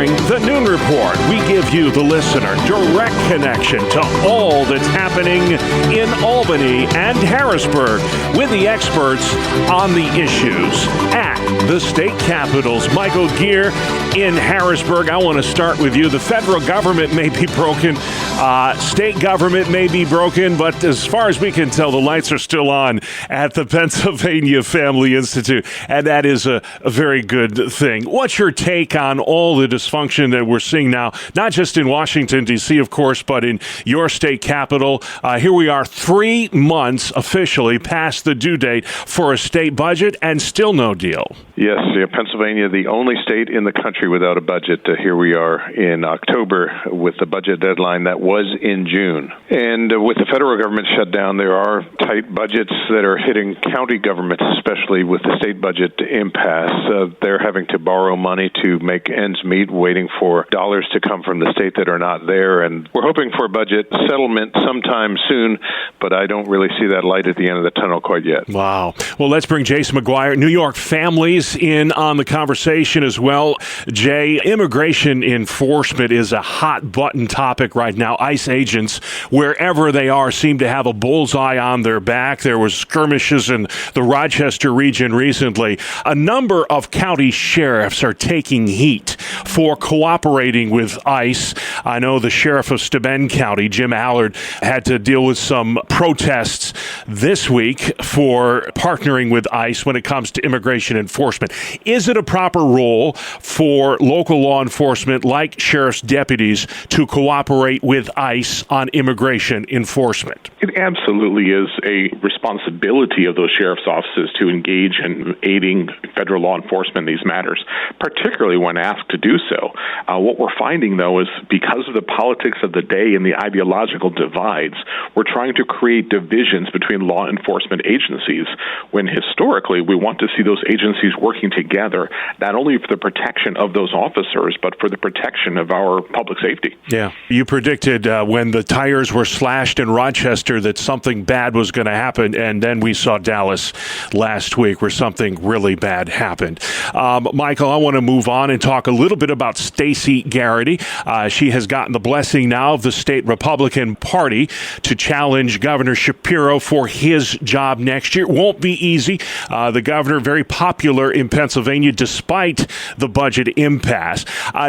During the Noon Report, we give you, the listener, direct connection to all that's happening in Albany and Harrisburg with the experts on the issues at the state capitals. Michael Geer in Harrisburg. I want to start with you. The federal government may be broken. State government may be broken, but as far as we can tell, the lights are still on at the Pennsylvania Family Institute, and that is a very good thing. What's your take on all the dysfunction that we're seeing now, not just in Washington, D.C., of course, but in your state capital? Here we are 3 months officially past the due date for a state budget and still no deal. Yes, Pennsylvania, the only state in the country without a budget. Here we are in October with the budget deadline that was in June. And with the federal government shut down, there are tight budgets that are hitting county governments, especially with the state budget impasse. They're having to borrow money to make ends meet, waiting for dollars to come from the state that are not there. And we're hoping for a budget settlement sometime soon, but I don't really see that light at the end of the tunnel quite yet. Wow. Well, let's bring Jason McGuire, New York Families, in on the conversation as well. Jay, immigration enforcement is a hot button topic right now. ICE agents, wherever they are, seem to have a bullseye on their back. There was skirmishes in the Rochester region recently. A number of county sheriffs are taking heat for cooperating with ICE. I know the sheriff of Steuben County, Jim Allard, had to deal with some protests this week for partnering with ICE when it comes to immigration enforcement. Is it a proper role for local law enforcement like sheriff's deputies to cooperate with ICE on immigration enforcement? It absolutely is a responsibility of those sheriff's offices to engage in aiding federal law enforcement in these matters, particularly when asked to do so. What we're finding, though, is because of the politics of the day and the ideological divides, we're trying to create divisions between law enforcement agencies, when historically we want to see those agencies working together, not only for the protection of those officers, but for the protection of our public safety. Yeah. You predicted when the tires were slashed in Rochester that something bad was going to happen, and then we saw Dallas last week where something really bad happened. Michael, I want to move on and talk a little bit about Stacey Garrity. She has gotten the blessing now of the state Republican Party to challenge Governor Shapiro for his job next year. It won't be easy. The governor, very popular in Pennsylvania despite the budget impasse.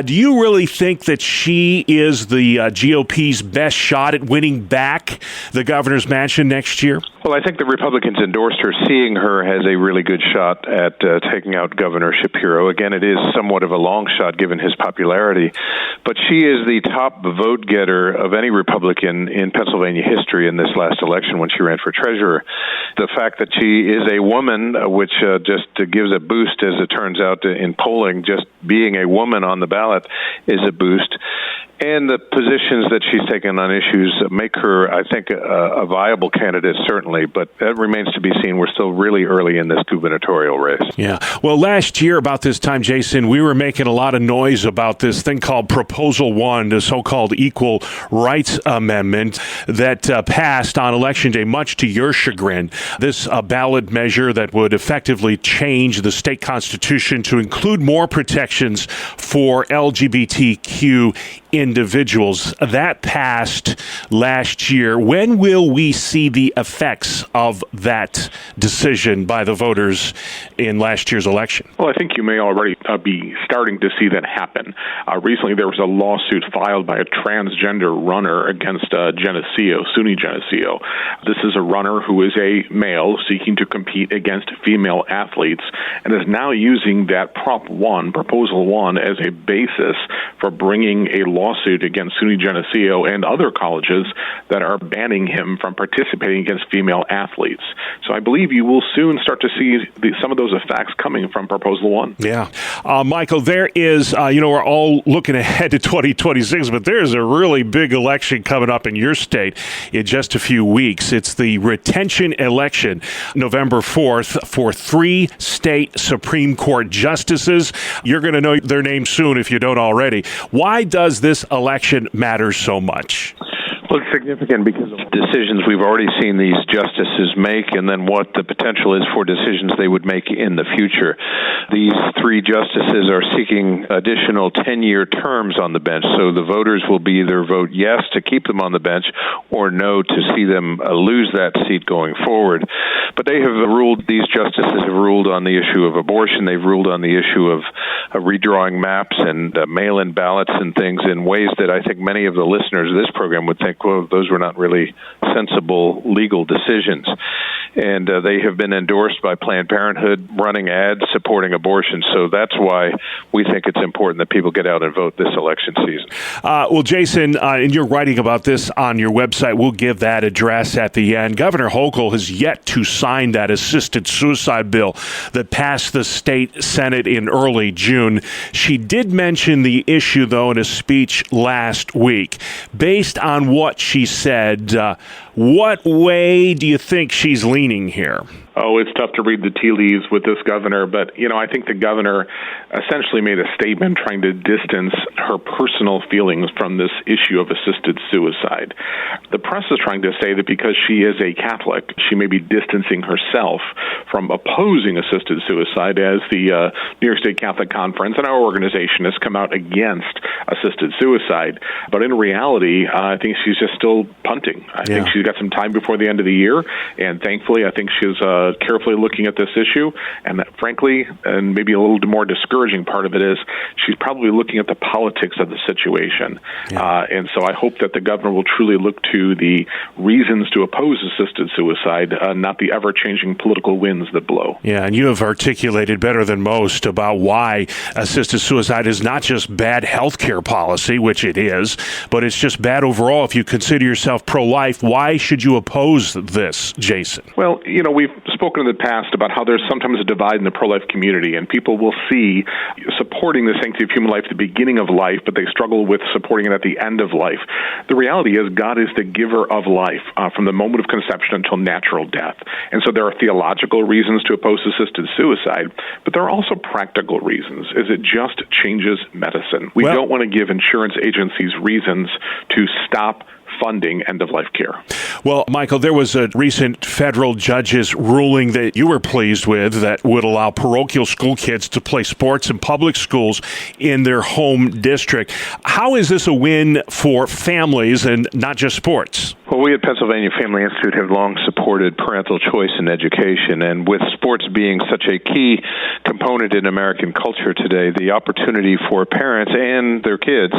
Do you really think that she is the GOP's best shot at winning back the governor's mansion next year? Well, I think the Republicans endorsed her, seeing her as a really good shot at taking out Governor Shapiro. Again, it is somewhat of a long shot given his popularity, but she is the top vote getter of any Republican in Pennsylvania history in this last election when she ran for treasurer. The fact that she is a woman, which just gives a boost, as it turns out, in polling, just being a woman on the ballot is a boost. And the positions that she's taken on issues make her, I think, a viable candidate, certainly. But that remains to be seen. We're still really early in this gubernatorial race. Yeah. Well, last year about this time, Jason, we were making a lot of noise about this thing called Proposal 1, the so-called Equal Rights Amendment that passed on Election Day, much to your chagrin. This ballot measure that would effectively change the state constitution to include more protections for LGBTQ individuals. That passed last year. When will we see the effects of that decision by the voters in last year's election? Well, I think you may already be starting to see that happen. Recently, there was a lawsuit filed by a transgender runner against Geneseo, SUNY Geneseo. This is a runner who is a male seeking to compete against female athletes and is now using that Proposal 1, as a basis for bringing a lawsuit against SUNY Geneseo and other colleges that are banning him from participating against female athletes. So I believe you will soon start to see some of those effects coming from Proposal 1. Yeah. Michael, there is, we're all looking ahead to 2026, but there's a really big election coming up in your state in just a few weeks. It's the retention election, November 4th, for 3 state Supreme Court justices. You're going to know their names soon if you don't already. Why does this election matter so much? Well, it's significant because of decisions we've already seen these justices make and then what the potential is for decisions they would make in the future. These three justices are seeking additional 10-year terms on the bench, so the voters will be either vote yes to keep them on the bench or no to see them lose that seat going forward. But they have ruled, these justices have ruled on the issue of abortion, they've ruled on the issue of redrawing maps and mail-in ballots and things in ways that I think many of the listeners of this program would think, well, those were not really sensible legal decisions. And they have been endorsed by Planned Parenthood, running ads supporting abortion. So that's why we think it's important that people get out and vote this election season. Well, Jason, and you're writing about this on your website. We'll give that address at the end. Governor Hochul has yet to sign that assisted suicide bill that passed the state Senate in early June. She did mention the issue, though, in a speech last week. Based on what she said, what way do you think she's leaning here? Oh, it's tough to read the tea leaves with this governor, but, I think the governor essentially made a statement trying to distance her personal feelings from this issue of assisted suicide. The press is trying to say that because she is a Catholic, she may be distancing herself from opposing assisted suicide, as the New York State Catholic Conference and our organization has come out against assisted suicide. But in reality, I think she's just still punting. I think she's got some time before the end of the year, and thankfully, I think she's carefully looking at this issue, and that, frankly, and maybe a little more discouraging part of it is she's probably looking at the politics of the situation. And so I hope that the governor will truly look to the reasons to oppose assisted suicide, not the ever-changing political winds that blow. Yeah, and you have articulated better than most about why assisted suicide is not just bad health care policy, which it is, but it's just bad overall. If you consider yourself pro-life, why should you oppose this, Jason? Well, we've spoken in the past about how there's sometimes a divide in the pro-life community, and people will see supporting the sanctity of human life at the beginning of life, but they struggle with supporting it at the end of life. The reality is God is the giver of life from the moment of conception until natural death. And so there are theological reasons to oppose assisted suicide, but there are also practical reasons, is it just changes medicine. We don't want to give insurance agencies reasons to stop funding end-of-life care. Well, Michael, there was a recent federal judge's ruling that you were pleased with that would allow parochial school kids to play sports in public schools in their home district. How is this a win for families and not just sports? Well, we at Pennsylvania Family Institute have long supported parental choice in education, and with sports being such a key component in American culture today, the opportunity for parents and their kids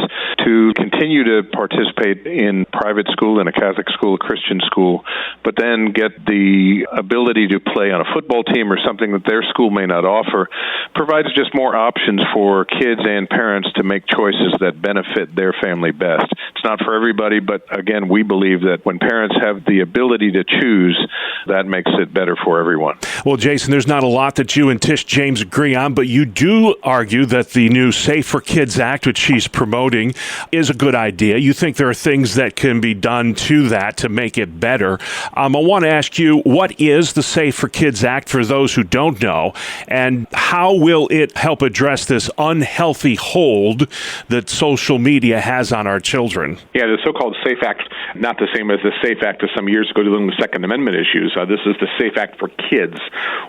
to continue to participate in private school, in a Catholic school, a Christian school, but then get the ability to play on a football team or something that their school may not offer, provides just more options for kids and parents to make choices that benefit their family best. It's not for everybody, but again, we believe that when parents have the ability to choose, that makes it better for everyone. Well, Jason, there's not a lot that you and Tish James agree on, but you do argue that the new Safe for Kids Act, which she's promoting, is a good idea. You think there are things that can be done to that to make it better. I want to ask you, what is the Safe for Kids Act for those who don't know, and how will it help address this unhealthy hold that social media has on our children? Yeah, the so-called SAFE Act, not the same as the SAFE Act of some years ago dealing with Second Amendment issues. This is the SAFE Act for kids,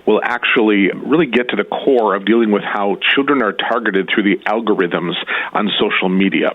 will actually really get to the core of dealing with how children are targeted through the algorithms on social media.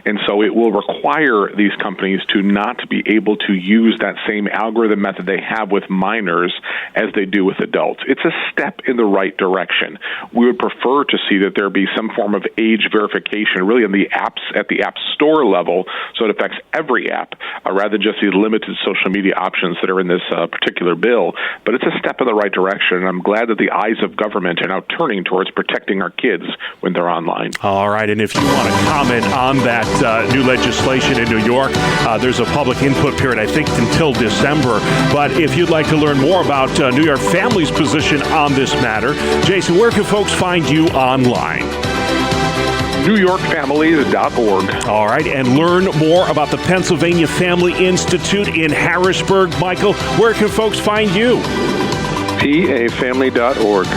And so it will require these companies to not be able to use that same algorithm method they have with minors as they do with adults. It's a step in the right direction. We would prefer to see that there be some form of age verification really in the apps at the App Store level, so it affects every app, rather than just these limited social media options that are in this particular bill. But it's a step in the right direction, and I'm glad that the eyes of government are now turning towards protecting our kids when they're online. All right, and if you want to comment on that new legislation in New York, there's a public input period, I think, until December. But if you'd like to learn more about New York Family's position on this matter, Jason, where can folks find you online? NewYorkFamilies.org. All right, and learn more about the Pennsylvania Family Institute in Harrisburg. Michael, where can folks find you? PAFamily.org.